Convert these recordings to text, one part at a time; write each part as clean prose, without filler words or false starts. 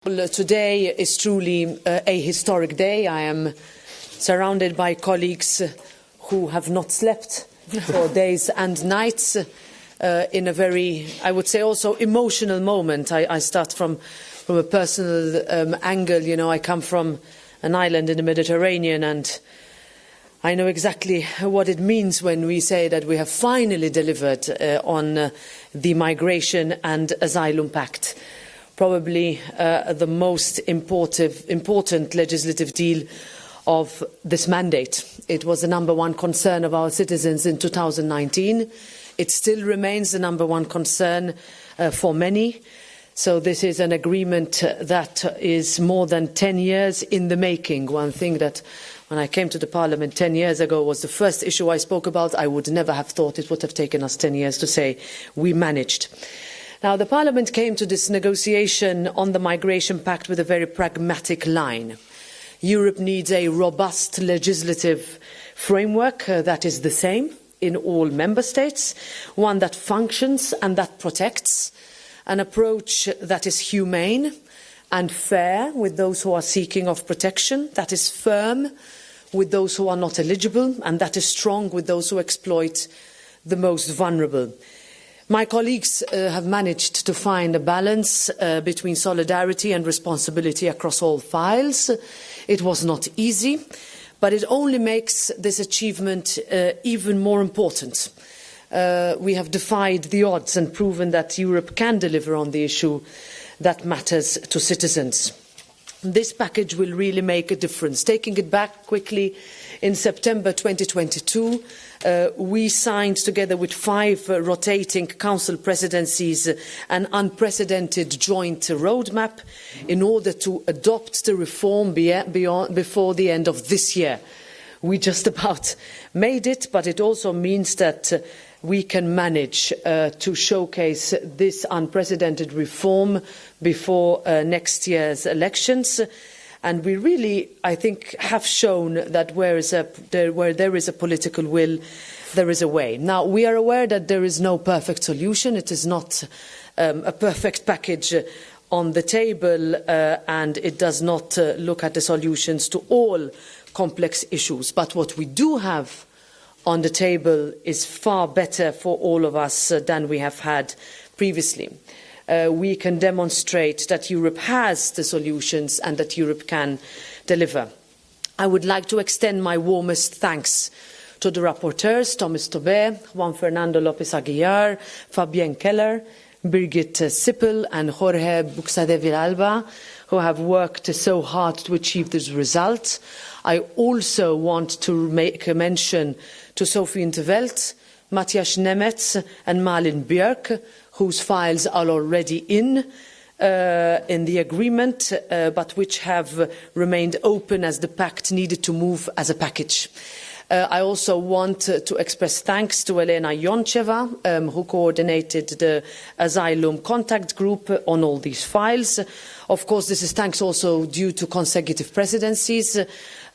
Today is truly a historic day. I am surrounded by colleagues who have not slept for days and nights in a very, I would say, also emotional moment. I start from a personal angle. You know, I come from an island in the Mediterranean, and I know exactly what it means when we say that we have finally delivered on the Migration and Asylum Pact. Probably the most important legislative deal of this mandate. It was the #1 concern of our citizens in 2019. It still remains the #1 concern for many. So this is an agreement that is more than 10 years in the making. One thing that when I came to the Parliament 10 years ago was the first issue I spoke about. I would never have thought it would have taken us 10 years to say we managed. Now, the Parliament came to this negotiation on the Migration Pact with a very pragmatic line. Europe needs a robust legislative framework that is the same in all member states, one that functions and that protects, an approach that is humane and fair with those who are seeking of protection, that is firm with those who are not eligible, and that is strong with those who exploit the most vulnerable. My colleagues have managed to find a balance between solidarity and responsibility across all files. It was not easy, but it only makes this achievement even more important. We have defied the odds and proven that Europe can deliver on the issue that matters to citizens. This package will really make a difference. Taking it back quickly, in September 2022, we signed, together with 5 rotating council presidencies, an unprecedented joint roadmap in order to adopt the reform before the end of this year. We just about made it, but it also means that we can manage to showcase this unprecedented reform before next year's elections. And we really, I think, have shown that where there is a political will, there is a way. Now, we are aware that there is no perfect solution. It is not a perfect package on the table, and it does not look at the solutions to all complex issues. But what we do have on the table is far better for all of us than we have had previously. We can demonstrate that Europe has the solutions and that Europe can deliver. I would like to extend my warmest thanks to the rapporteurs, Thomas Tobé, Juan Fernando López Aguilar, Fabienne Keller, Birgit Sippel and Jorge Buxade Villalba, who have worked so hard to achieve this result. I also want to make a mention to Sophie in 't Veld, Matthias Nemetz and Malin Björk, whose files are already in the agreement, but which have remained open as the pact needed to move as a package. I also want to express thanks to Elena Yoncheva, who coordinated the Asylum Contact Group on all these files. Of course, this is thanks also due to consecutive presidencies,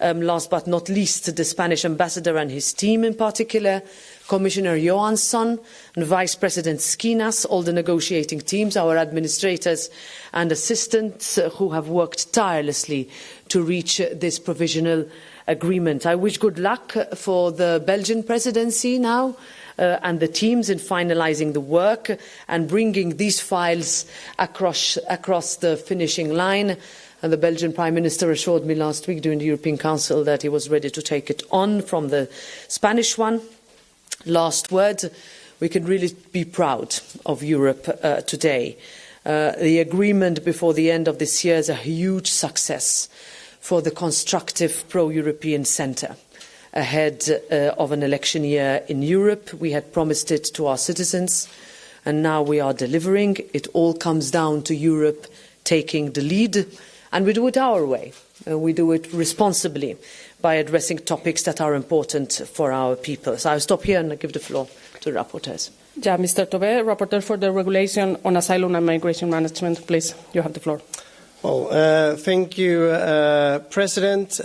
last but not least the Spanish ambassador and his team in particular, Commissioner Johansson and Vice President Skinas, all the negotiating teams, our administrators and assistants who have worked tirelessly to reach this provisional agreement. I wish good luck for the Belgian presidency now and the teams in finalising the work and bringing these files across the finishing line. And the Belgian Prime Minister assured me last week during the European Council that he was ready to take it on from the Spanish one. Last word, we can really be proud of Europe today. The agreement before the end of this year is a huge success for the constructive pro-European centre. Ahead of an election year in Europe, we had promised it to our citizens, and now we are delivering. It all comes down to Europe taking the lead, and we do it our way. We do it responsibly by addressing topics that are important for our people. So I'll stop here and give the floor to the rapporteurs. Yeah, Mr. Tobé, rapporteur for the regulation on asylum and migration management, please, you have the floor. Well, thank you, President.